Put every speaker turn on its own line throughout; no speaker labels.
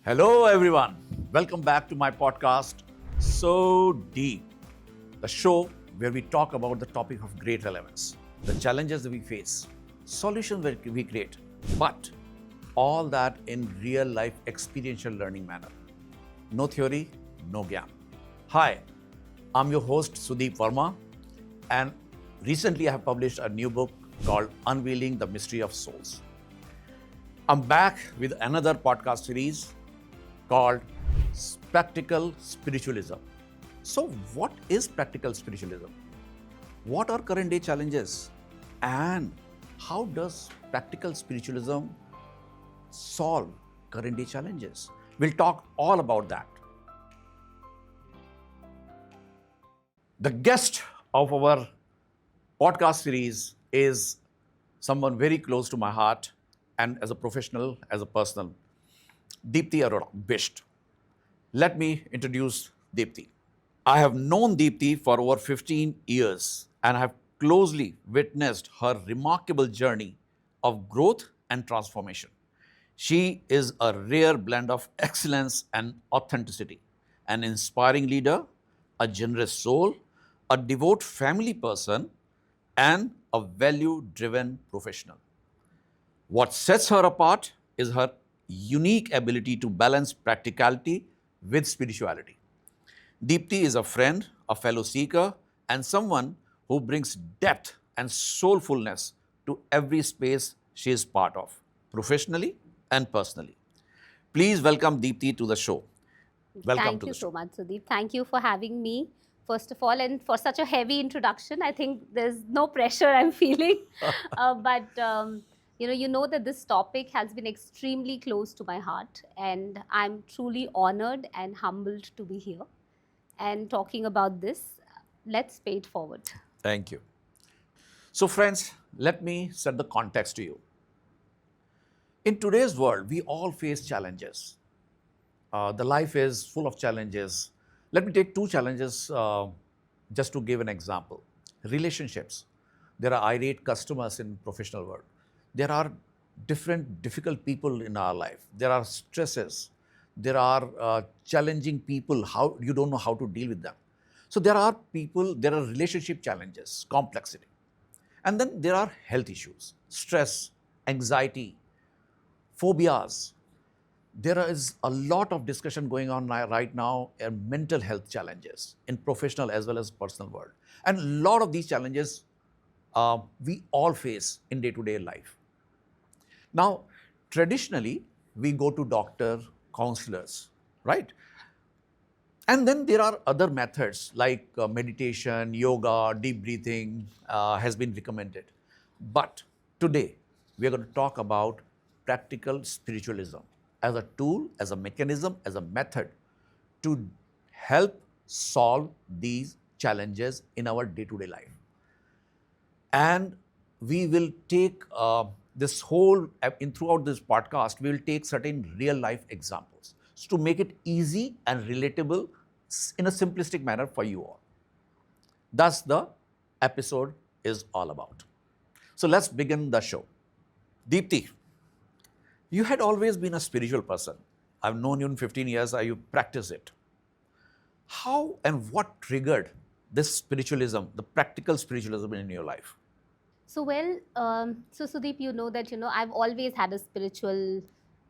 Hello, everyone. Welcome back to my podcast, So Deep, the show where we talk about the topic of great relevance, the challenges that we face, solutions that we create, but all that in real life experiential learning manner. No theory, no gyan. Hi, I'm your host, Sudeep Verma, and recently I have published a new book called Unveiling the Mystery of Souls. I'm back with another podcast series called Practical Spiritualism. So, what is practical spiritualism? What are current day challenges? And how does practical spiritualism solve current day challenges? We'll talk all about that. The guest of our podcast series is someone very close to my heart and as a professional, as a personal, Deepti Arora, Bisht. Let me introduce Deepti. I have known Deepti for over 15 years and have closely witnessed her remarkable journey of growth and transformation. She is a rare blend of excellence and authenticity, an inspiring leader, a generous soul, a devout family person, and a value-driven professional. What sets her apart is her unique ability to balance practicality with spirituality. Deepti is a friend, a fellow seeker, and someone who brings depth and soulfulness to every space she is part of, professionally and personally. Please welcome Deepti to the show. Welcome
Thank
to
you
the show.
so much, Sudeep. Thank you for having me, first of all, and for such a heavy introduction. I think there's no pressure I'm feeling. But you know that this topic has been extremely close to my heart, and I'm truly honored and humbled to be here and talking about this. Let's pay it forward.
Thank you. So, friends, let me set the context to you. In today's world, we all face challenges. The life is full of challenges. Let me take two challenges just to give an example. Relationships. There are irate customers in professional world. There are different difficult people in our life. There are stresses. There are challenging people. How you don't know how to deal with them. So there are people. There are relationship challenges, complexity, and then there are health issues, stress, anxiety, phobias. There is a lot of discussion going on right now in mental health challenges in professional as well as personal world. And a lot of these challenges we all face in day-to-day life. Now, traditionally, we go to doctor, counselors, right? And then there are other methods like meditation, yoga, deep breathing has been recommended. But today, we are going to talk about practical spiritualism as a tool, as a mechanism, as a method to help solve these challenges in our day-to-day life. And we will take this whole, throughout this podcast, we will take certain real life examples to make it easy and relatable in a simplistic manner for you all. Thus, the episode is all about. So let's begin the show. Deepti, you had always been a spiritual person. I've known you in 15 years, you practice it. How and what triggered this spiritualism, the practical spiritualism in your life?
So Sudeep, you know that I've always had a spiritual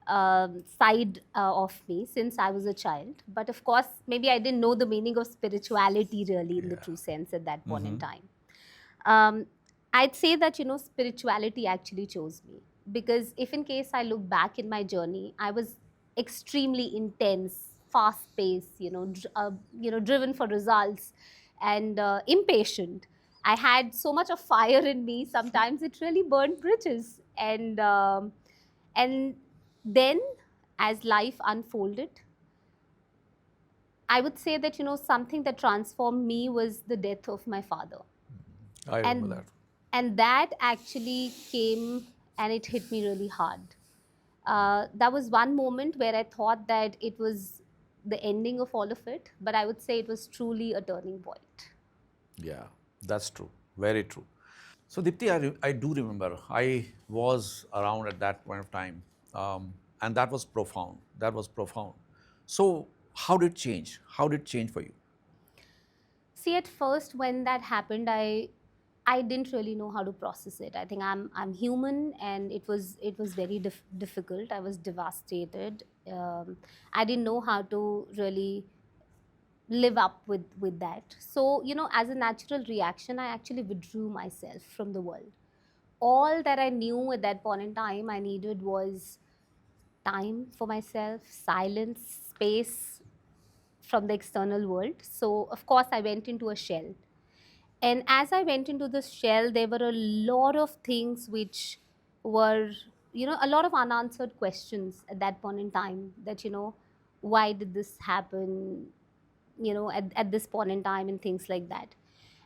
side of me since I was a child. But of course, maybe I didn't know the meaning of spirituality really in the true sense at that point in time. Um, I'd say that spirituality actually chose me, because if in case I look back in my journey, I was extremely intense, fast paced, driven for results, and impatient. I had so much of fire in me. Sometimes it really burned bridges, and then as life unfolded, I would say that something that transformed me was the death of my father.
I remember
and
that.
and that actually came and it hit me really hard. That was one moment where I thought that it was the ending of all of it, but I would say it was truly a turning point.
Yeah, that's true. Very true. So, Dipti, I do remember I was around at that point of time. And that was profound. That was profound. So, how did it change? How did it change for you?
See, at first when that happened, I didn't really know how to process it. I think I'm human, and it was very difficult. I was devastated. I didn't know how to really live up with that. So as a natural reaction, I actually withdrew myself from the world. All that I knew at that point in time I needed was time for myself, silence, space from the external world. So of course I went into a shell. And as I went into this shell, there were a lot of things which were, a lot of unanswered questions at that point in time, that, why did this happen, at this point in time, and things like that.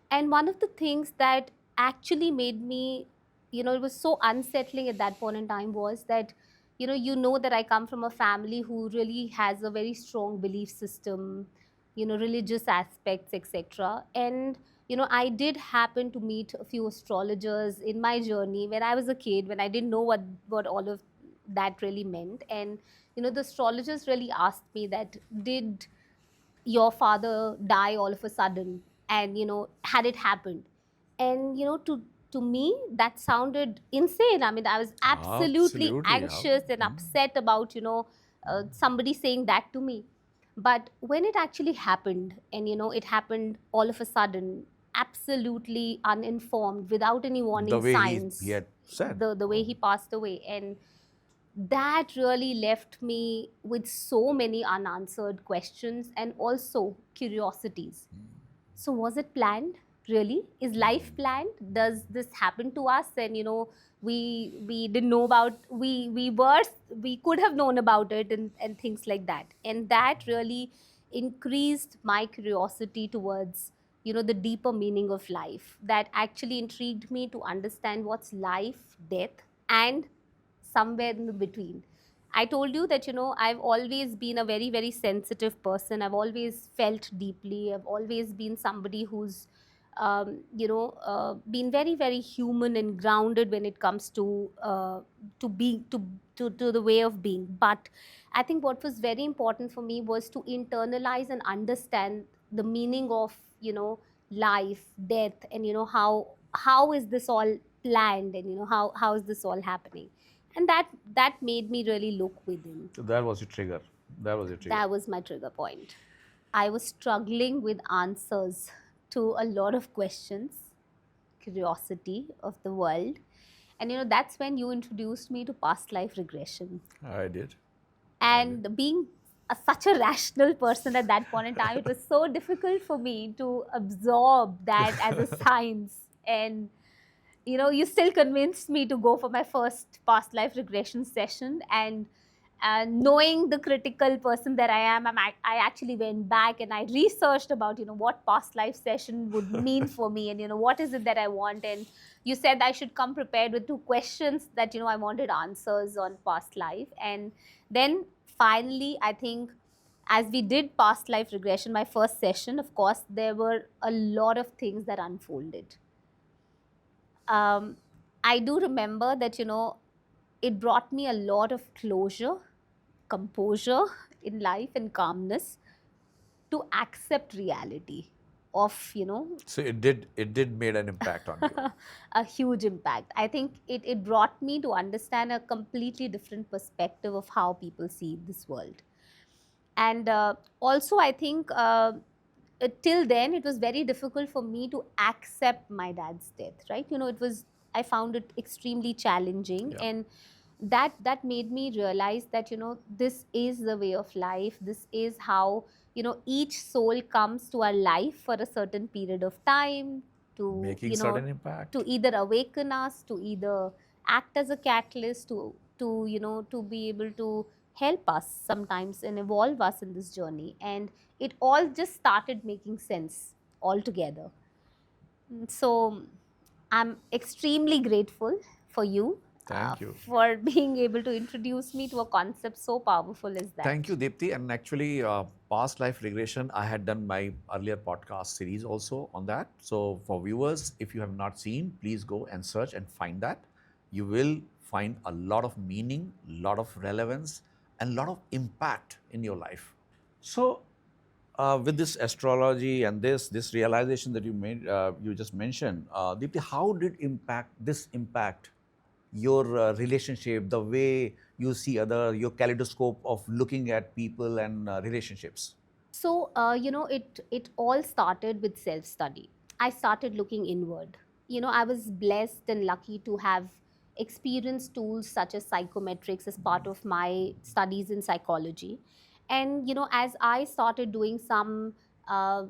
And one of the things that actually made me, it was so unsettling at that point in time, was that, that I come from a family who really has a very strong belief system, religious aspects, etc. And, I did happen to meet a few astrologers in my journey when I was a kid, when I didn't know what all of that really meant. And, the astrologers really asked me that, did your father die all of a sudden, and had it happened? And to me that sounded insane. I mean, I was absolutely
Absolutely.
anxious and upset about somebody saying that to me. But when it actually happened, and it happened all of a sudden, absolutely uninformed, without any
The
warning
way he
signs,
had said.
the way he passed away. And that really left me with so many unanswered questions and also curiosities. So was it planned? Really? Is life planned? Does this happen to us? And we didn't know about, we could have known about it, and things like that. And that really increased my curiosity towards the deeper meaning of life, that actually intrigued me to understand what's life, death, and somewhere in the between. I told you that, I've always been a very, very sensitive person. I've always felt deeply. I've always been somebody who's, been very, very human and grounded when it comes to be to the way of being. But I think what was very important for me was to internalize and understand the meaning of, life, death, and how is this all planned, and how is this all happening. And that made me really look within.
So that was your trigger. That was your trigger.
That was my trigger point. I was struggling with answers to a lot of questions, curiosity of the world. And that's when you introduced me to past life regression.
I did.
And being such a rational person at that point in time, it was so difficult for me to absorb that as a science. And you still convinced me to go for my first past life regression session. And knowing the critical person that I am, I actually went back and I researched about what past life session would mean for me, and what is it that I want. And you said I should come prepared with 2 questions that I wanted answers on past life. And then finally, I think, as we did past life regression, my first session, of course, there were a lot of things that unfolded. I do remember that, it brought me a lot of closure, composure in life, and calmness to accept reality of,
So it did made an impact on you.
a huge impact. I think it brought me to understand a completely different perspective of how people see this world. And also, I think till then, it was very difficult for me to accept my dad's death, right? I found it extremely challenging.
Yeah.
And that made me realize that, this is the way of life. This is how, each soul comes to our life for a certain period of time, to,
Making certain impact.
to either awaken us, to either act as a catalyst, to to be able to help us sometimes and evolve us in this journey. And it all just started making sense altogether. So I'm extremely grateful for you,
Thank you.
for being able to introduce me to a concept so powerful as that.
Thank you, Deepti. And actually, past life regression, I had done my earlier podcast series also on that. So for viewers, if you have not seen, please go and search and find that. You will find a lot of meaning, lot of relevance, and lot of impact in your life. So, with this astrology and this realization that you made, you just mentioned, Deepti, how did this impact your relationship, the way you see your kaleidoscope of looking at people and relationships?
So, it all started with self study. I started looking inward. I was blessed and lucky to have experienced tools such as psychometrics as part of my studies in psychology. And, as I started doing some uh,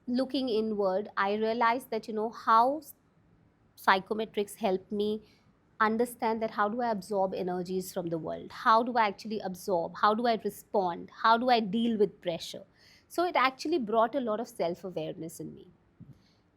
looking inward, I realized that, how psychometrics helped me understand that how do I absorb energies from the world? How do I actually absorb? How do I respond? How do I deal with pressure? So it actually brought a lot of self awareness in me.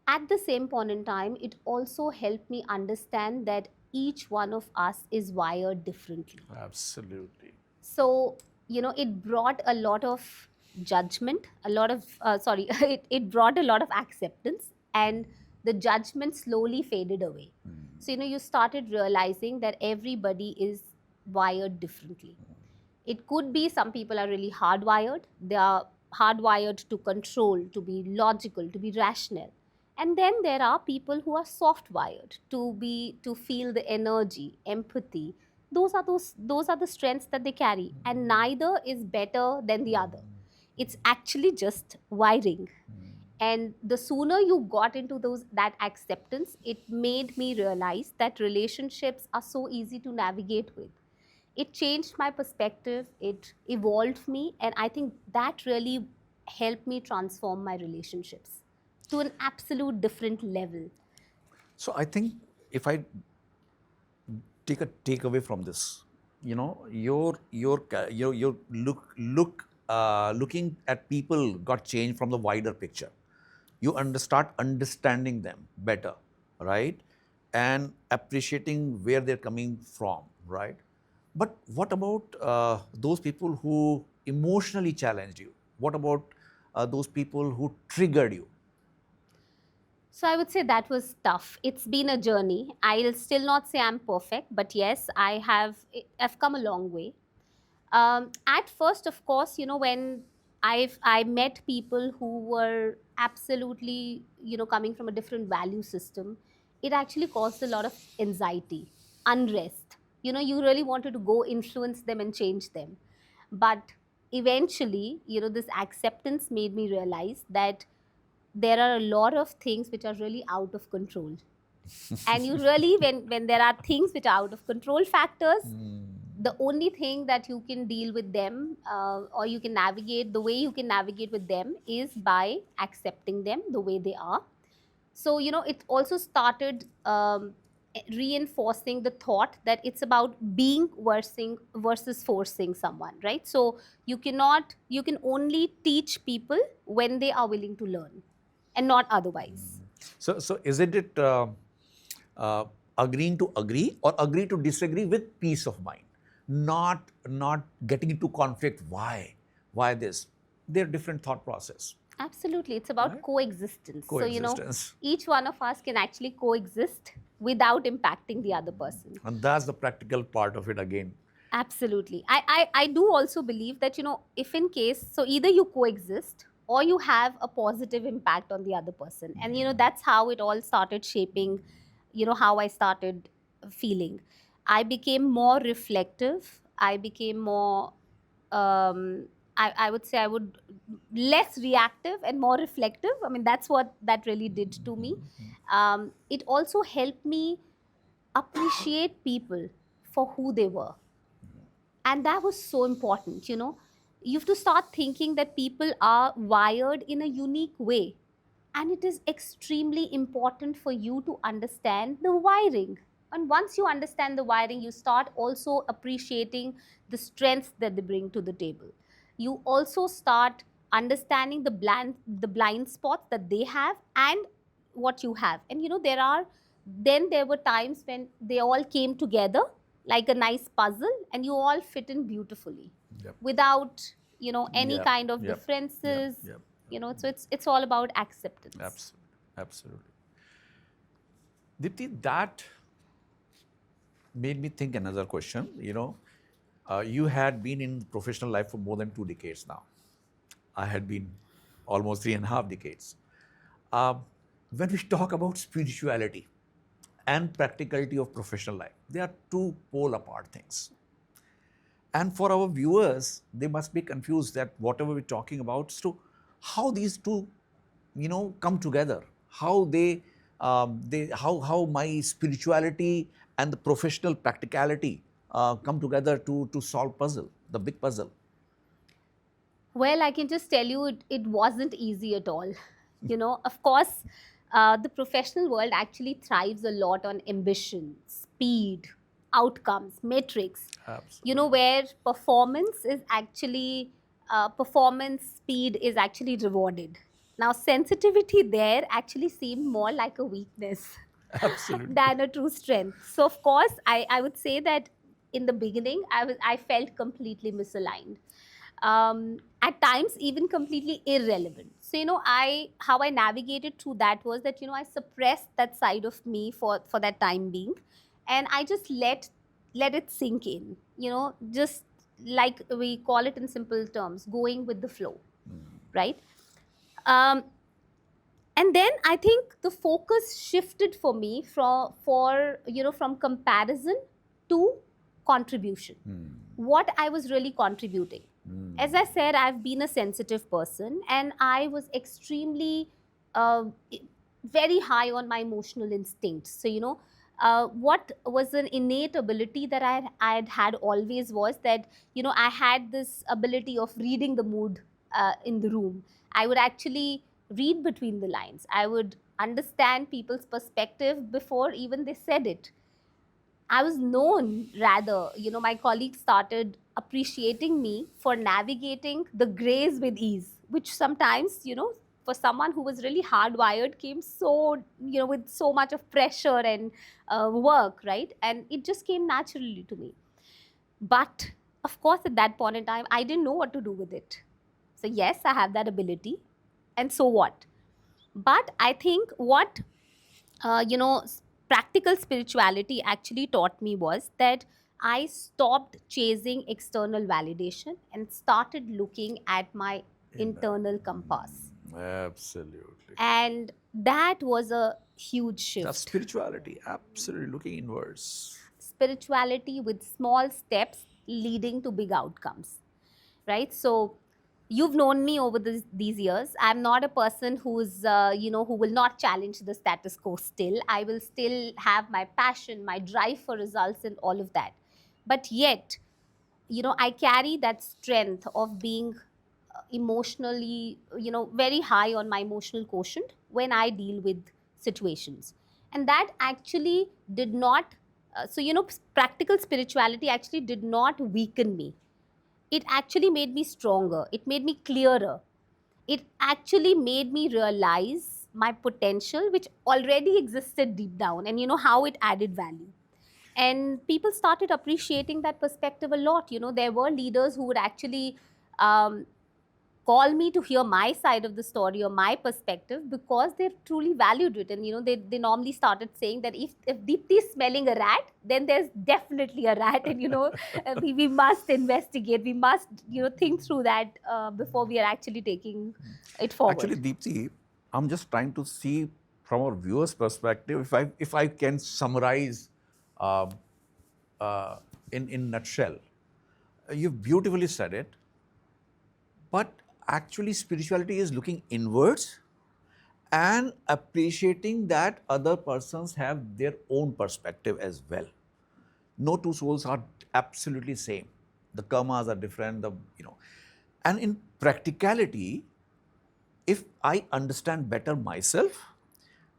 At the same point in time, it also helped me understand that each one of us is wired differently.
Absolutely.
So, it brought a lot of judgment, a lot of, sorry, it brought a lot of acceptance, and the judgment slowly faded away. So, you started realizing that everybody is wired differently. It could be some people are really hardwired, they are hardwired to control, to be logical, to be rational. And then there are people who are soft wired to feel the energy, empathy. Those are the strengths that they carry, and neither is better than the other. It's actually just wiring. And the sooner you got into that acceptance, it made me realize that relationships are so easy to navigate with. It changed my perspective, it evolved me, and I think that really helped me transform my relationships to an absolute different level.
So I think if I take a takeaway from this, your looking at people got changed from the wider picture. You start understanding them better, right? And appreciating where they're coming from, right? But what about those people who emotionally challenged you? What about those people who triggered you?
So I would say that was tough. It's been a journey. I'll still not say I'm perfect, but yes, I've come a long way. At first, of course, when I met people who were absolutely, coming from a different value system, it actually caused a lot of anxiety, unrest. You really wanted to go influence them and change them. But eventually, this acceptance made me realize that there are a lot of things which are really out of control. And you really, when there are things which are out of control factors, the only thing that you can deal with them, or you can navigate, the way you can navigate with them is by accepting them the way they are. So it also started reinforcing the thought that it's about being versus forcing someone, right? So you can only teach people when they are willing to learn, and not otherwise.
So isn't it uh, agreeing to agree or agree to disagree with peace of mind, not getting into conflict? Why this? They're different thought process,
Absolutely. It's about
right?
coexistence. So,
Coexistence,
each one of us can actually coexist without impacting the other person.
and that's the practical part of it again.
Absolutely. I do also believe that, if in case, so either you coexist or you have a positive impact on the other person. And, that's how it all started shaping, how I started feeling. I became more reflective. I became more, I would say I would less reactive and more reflective. I mean, that's what that really did to me. It also helped me appreciate people for who they were, and that was so important. You have to start thinking that people are wired in a unique way, and it is extremely important for you to understand the wiring. And once you understand the wiring, you start also appreciating the strengths that they bring to the table. You also start understanding the blind spots that they have and what you have. And there were times when they all came together like a nice puzzle, and you all fit in beautifully
Yep.
without any
Yep.
kind of
Yep. Yep.
differences.
Yep.
So it's all about acceptance.
Absolutely. Absolutely. Dipti, that made me think another question. You had been in professional life for more than 2 decades now. I had been almost 3.5 decades. Uh, when we talk about spirituality and practicality of professional life, they are two pole apart things. And for our viewers, they must be confused that whatever we're talking about, so how these two, come together, how how my spirituality and the professional practicality come together to solve puzzle, the big puzzle.
Well, I can just tell you it wasn't easy at all. Of course, the professional world actually thrives a lot on ambition, speed, outcomes, metrics,
Absolutely.
where performance speed is actually rewarded. Now, sensitivity there actually seemed more like a weakness
Absolutely.
than a true strength. So, of course, I would say that in the beginning, I felt completely misaligned, at times even completely irrelevant. So I how I navigated through that was that I suppressed that side of me for that time being, and I just let it sink in. Just like we call it in simple terms, going with the flow, right? Um, and then I think the focus shifted for me from comparison to contribution. What I was really contributing. As I said, I've been a sensitive person, and I was extremely uh, very high on my emotional instincts. So what was an innate ability that I had always was that I had this ability of reading the mood in the room. I would actually read between the lines. I would understand people's perspective before even they said it. I was known, rather, my colleagues started appreciating me for navigating the grays with ease, which sometimes, for someone who was really hardwired, came with so much of pressure and work, right? And it just came naturally to me. But of course, at that point in time, I didn't know what to do with it. So, yes, I have that ability. And so what? But I think what uh, you know, practical spirituality actually taught me was that I stopped chasing external validation and started looking at my
In that.
internal compass.
Absolutely.
And that was a huge
That's
shift.
spirituality, absolutely looking inwards.
Spirituality with small steps leading to big outcomes, right? So you've known me over these years. I'm not a person who will not challenge the status quo. Still, I will still have my passion, my drive for results, and all of that. But yet, I carry that strength of being emotionally, very high on my emotional quotient when I deal with situations. And that actually did not, practical spirituality actually did not weaken me. It actually made me stronger. It made me clearer. It actually made me realize my potential, which already existed deep down, and how it added value. And people started appreciating that perspective a lot. There were leaders who would actually um, call me to hear my side of the story or my perspective because they truly valued it. And they normally started saying that if Deepti is smelling a rat, then there's definitely a rat. And we must investigate, we must think through that before we are actually taking it
Actually,
forward.
Deepti, I'm just trying to see from our viewers' perspective if I can summarize uh, uh, in nutshell. You've beautifully said it, but actually spirituality is looking inwards and appreciating that other persons have their own perspective as well. No two souls are absolutely same. The karmas are different, and in practicality, if I understand better myself,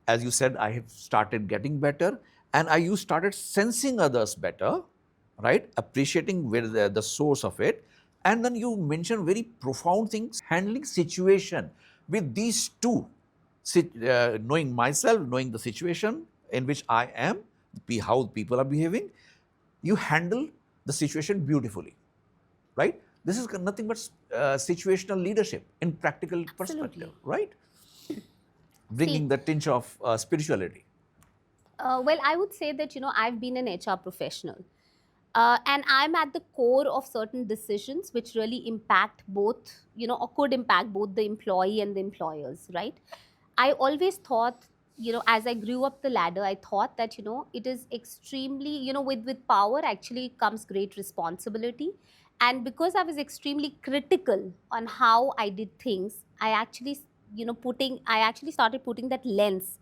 as you said, I have started getting better, and you started sensing others better, right? Appreciating where the source of it. And then you mentioned very profound things, handling situation with these two, knowing myself, knowing the situation in which I am, how people are behaving, you handle the situation beautifully, right? This is nothing but situational leadership in practical perspective,
Absolutely.
right?
See,
Bringing the tinge of spirituality.
Well, I would say that, I've been an HR professional. And I'm at the core of certain decisions which really impact both, or could impact both the employee and the employers, right? I always thought, as I grew up the ladder, I thought that, it is extremely, with power actually comes great responsibility. And because I was extremely critical on how I did things, I actually started putting that lens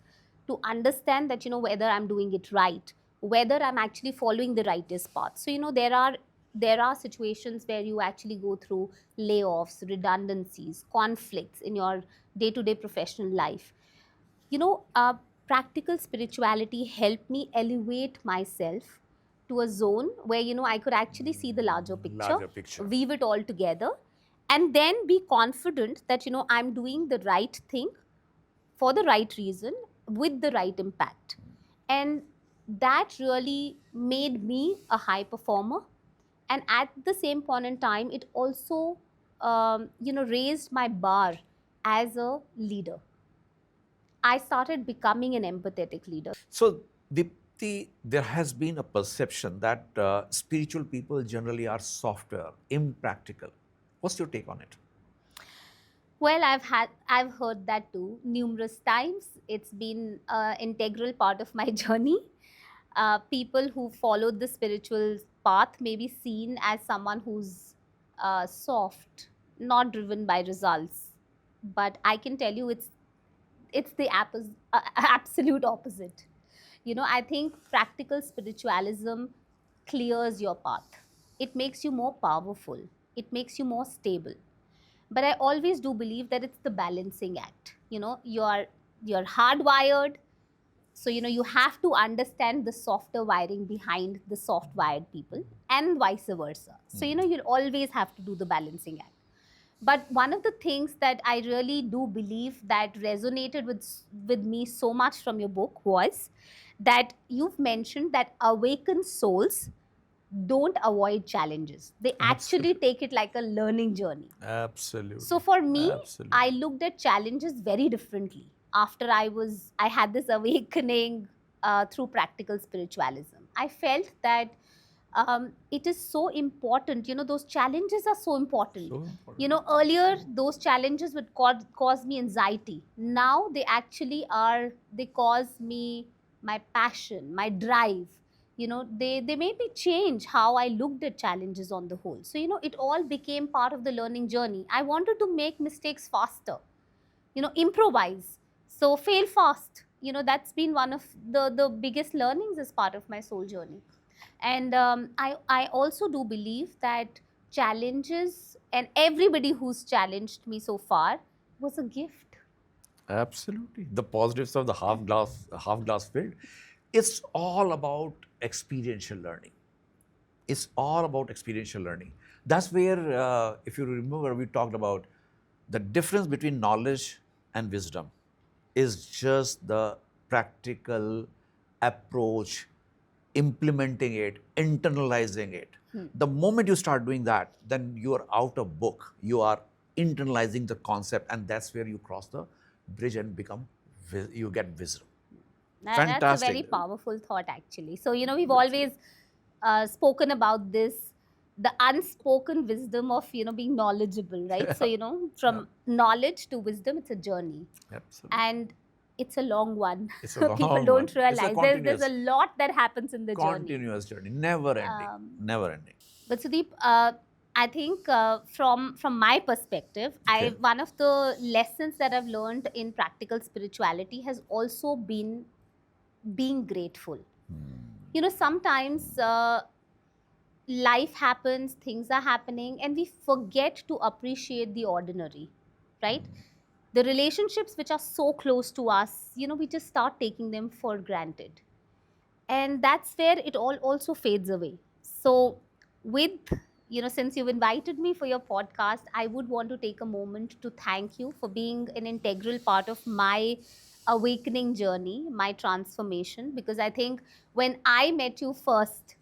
to understand that, whether I'm doing it right, whether I'm actually following the rightest path. So, there are situations where you actually go through layoffs, redundancies, conflicts in your day-to-day professional life. you know uh, Practical spirituality helped me elevate myself to a zone where, I could actually see the larger picture,
Larger picture.
weave it all together, and then be confident that, I'm doing the right thing for the right reason with the right impact. And that really made me a high performer. And at the same point in time, it also raised my bar as a leader. I started becoming an empathetic leader.
So, there has been a perception that spiritual people generally are softer, impractical. What's your take on it?
Well, I've heard that too numerous times. It's been an integral part of my journey. People who followed the spiritual path may be seen as someone who's soft, not driven by results. But I can tell you, it's the absolute opposite. I think practical spiritualism clears your path. It makes you more powerful. It makes you more stable. But I always do believe that it's the balancing act. You're hardwired, so you have to understand the softer wiring behind the soft wired people, and vice versa. So you'll always have to do the balancing act. But one of the things that I really do believe that resonated with me so much from your book was that you've mentioned that awakened souls don't avoid challenges. They actually
Absolutely.
take it like a learning journey.
Absolutely.
So for me,
Absolutely.
I looked at challenges very differently after I had this awakening through practical spiritualism. I felt that it is so important. Those challenges are so important.
So important.
Earlier those challenges would cause me anxiety. Now they actually are. They cause me my passion, my drive. They made me change how I looked at challenges on the whole. So it all became part of the learning journey. I wanted to make mistakes faster, improvise, so fail fast. That's been one of the biggest learnings as part of my soul journey. And I also do believe that challenges, and everybody who's challenged me so far, was a gift.
Absolutely. The positives of the half glass filled. It's all about experiential learning. It's all about experiential learning. That's where, if you remember, we talked about the difference between knowledge and wisdom is just the practical approach, implementing it, internalizing it. The moment you start doing that, then you are out of book. You are internalizing the concept, and that's where you cross the bridge and you get wisdom.
That's a very
Fantastic.
powerful thought, actually. So, we've always spoken about this, the unspoken wisdom of, being knowledgeable, right? So, from knowledge to wisdom, it's a journey.
Absolutely.
And it's a long one.
It's a long
People don't
one. It's a
realize there's a
continuous,
lot that happens in the journey.
continuous journey, never ending,
Um,
never ending.
But Sudeep, I think from my perspective,
Okay.
one of the lessons that I've learned in practical spirituality has also been being grateful. Sometimes life happens, things are happening, and we forget to appreciate the ordinary, right? The relationships which are so close to us, we just start taking them for granted. And that's where it all also fades away. So, with, since you've invited me for your podcast, I would want to take a moment to thank you for being an integral part of my awakening journey, my transformation. Because I think when I met you first,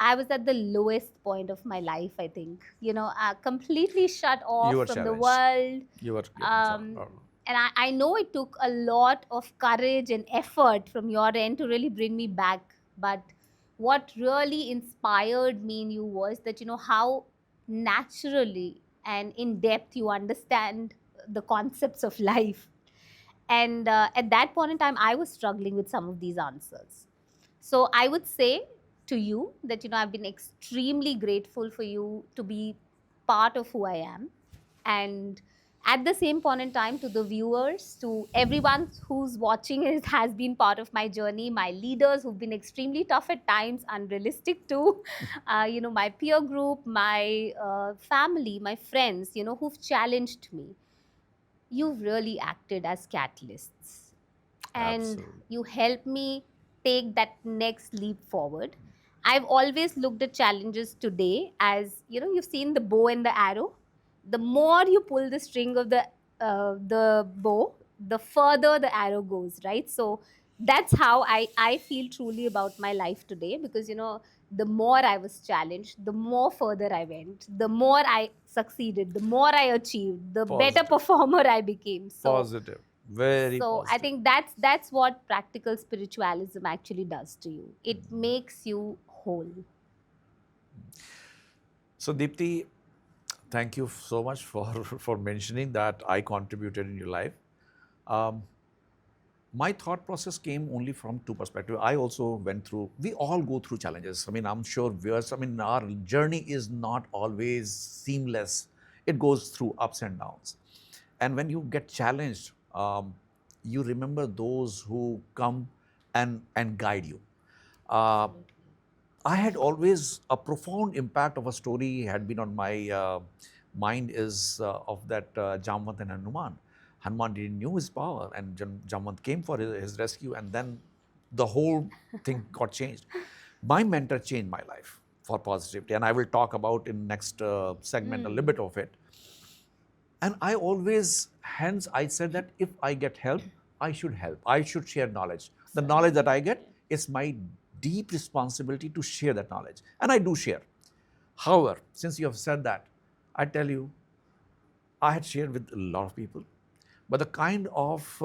I was at the lowest point of my life, I think. Completely shut
You
off
were
from the
challenged.
world.
You were getting
Um,
problem.
And I know it took a lot of courage and effort from your end to really bring me back. But what really inspired me in you was that, how naturally and in depth you understand the concepts of life. And at that point in time, I was struggling with some of these answers. So I would say to you that, I've been extremely grateful for you to be part of who I am. And at the same point in time, to the viewers, to everyone who's watching it, has been part of my journey, my leaders who've been extremely tough at times, unrealistic too, my peer group, my family, my friends, who've challenged me. You've really acted as catalysts, and
Absolutely.
you help me take that next leap forward. I've always looked at challenges today as, you've seen the bow and the arrow. The more you pull the string of the bow, the further the arrow goes, right? So that's how I feel truly about my life today, because, the more I was challenged, the more further I went, the more I succeeded, the more I achieved, the better
Positive.
performer I became.
Positive. Very
So I
positive.
think that's what practical spiritualism actually does to you. It makes you whole.
So, Deepti, thank you so much for, for mentioning that I contributed in your life. Um, my thought process came only from two perspectives. I also went through, we all go through challenges. I mean, I'm sure viewers, I mean, our journey is not always seamless. It goes through ups and downs. And when you get challenged, you remember those who come and guide you. Uh, I had always a profound impact of a story had been on my mind is of that Jamvat and Hanuman. Hanuman didn't knew his power, and Jamvat came for his rescue, and then the whole thing got changed. My mentor changed my life for positivity, and I will talk about in next segment a little bit of it. And I always, hence, I said that if I get help, I should help. I should share knowledge. The knowledge that I get is my deep responsibility to share that knowledge. And I do share. However, since you have said that, I tell you, I had shared with a lot of people. But the kind of,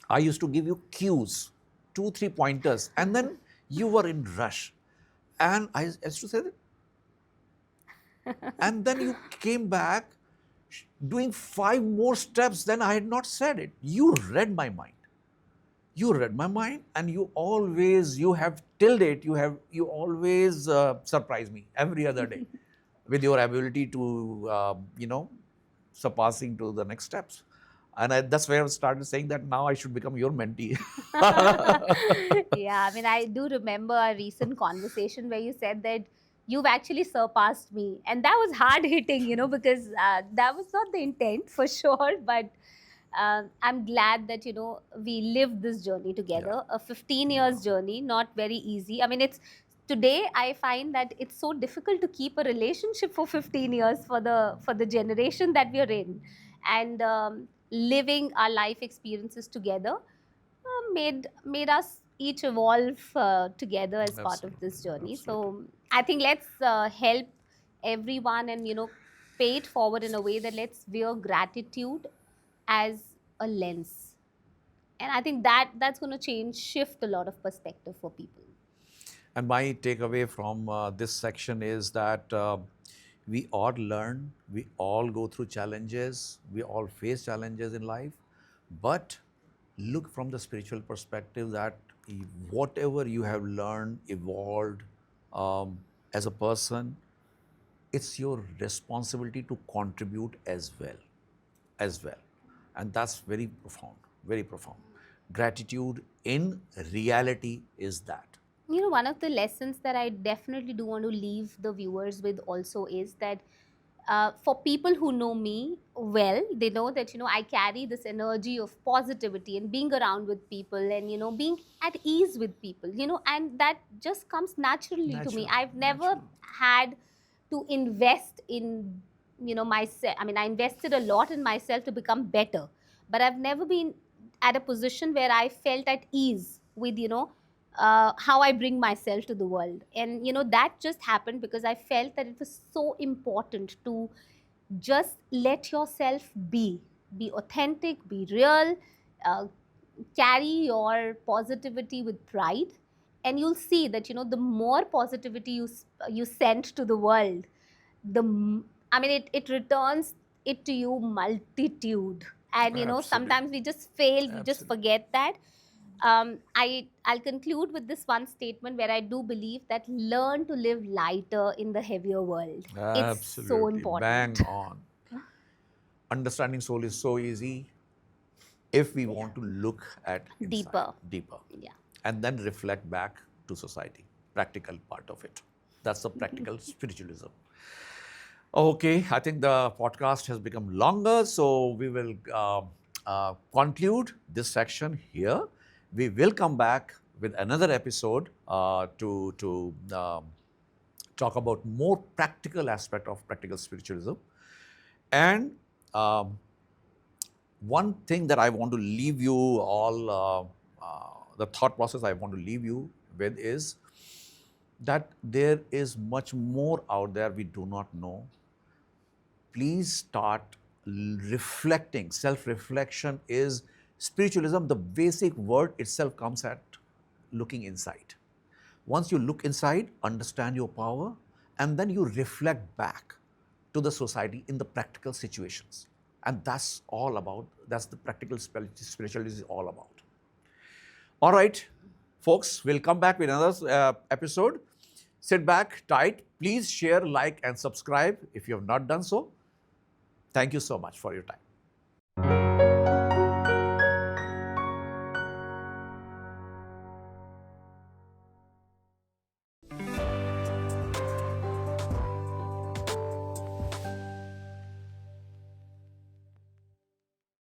I used to give you cues, 2, 3 pointers, and then you were in rush. And I used to say that, and then you came back doing 5 more steps than I had not said it. You read my mind. You read my mind, and you have till date, you always surprise me every other day with your ability to, surpassing to the next steps. And that's where I started saying that now I should become your mentee.
Yeah, I mean, I do remember a recent conversation where you said that you've actually surpassed me, and that was hard hitting, because that was not the intent for sure. But I'm glad that, we lived this journey
Yeah.
together, a 15 years journey, not very easy. I mean, it's today I find that it's so difficult to keep a relationship for 15 years for the generation that we're in. And living our life experiences together made us each evolve together as part of
Absolutely.
this journey.
Absolutely.
So I think let's help everyone, and, pay it forward in a way that let's wear gratitude as a lens. And I think that's going to shift a lot of perspective for people.
And my takeaway from this section is that we all learn, we all go through challenges, we all face challenges in life, but look from the spiritual perspective that whatever you have learned, evolved as a person, it's your responsibility to contribute as well, as well. And that's very profound, very profound. Gratitude in reality is that.
One of the lessons that I definitely do want to leave the viewers with also is that for people who know me well, they know that, I carry this energy of positivity and being around with people, and, being at ease with people, and that just comes naturally to me.
Natural,
I've never
natural.
had to invest in, myself. I mean, I invested a lot in myself to become better, but I've never been at a position where I felt at ease with, how I bring myself to the world. And, that just happened because I felt that it was so important to just let yourself be. be authentic, be real, uh, carry your positivity with pride, and you'll see that the more positivity you send to the world, I mean, it returns it to you multitude. And
Absolutely.
sometimes we just fail, we just
Absolutely.
forget that. I'll conclude with this one statement where I do believe that learn to live lighter in the heavier world. It's so
Absolutely. Bang
important.
on. Understanding soul is so easy if we want to look at inside
Deeper.
deeper
Yeah.
and then reflect back to society. Practical part of it. That's the practical spiritualism. Okay, I think the podcast has become longer, so we will conclude this section here. We will come back with another episode to talk about more practical aspect of practical spiritualism. And um, one thing that I want to leave you all, the thought process I want to leave you with is that there is much more out there we do not know. Please start reflecting. Self-reflection is spiritualism. The basic word itself comes at looking inside. Once you look inside, understand your power, and then you reflect back to the society in the practical situations. And that's all about, that's the practical spirituality is all about. All right, folks, we'll come back with another episode. Sit back, tight. Please share, like, and subscribe if you have not done so. Thank you so much for your time.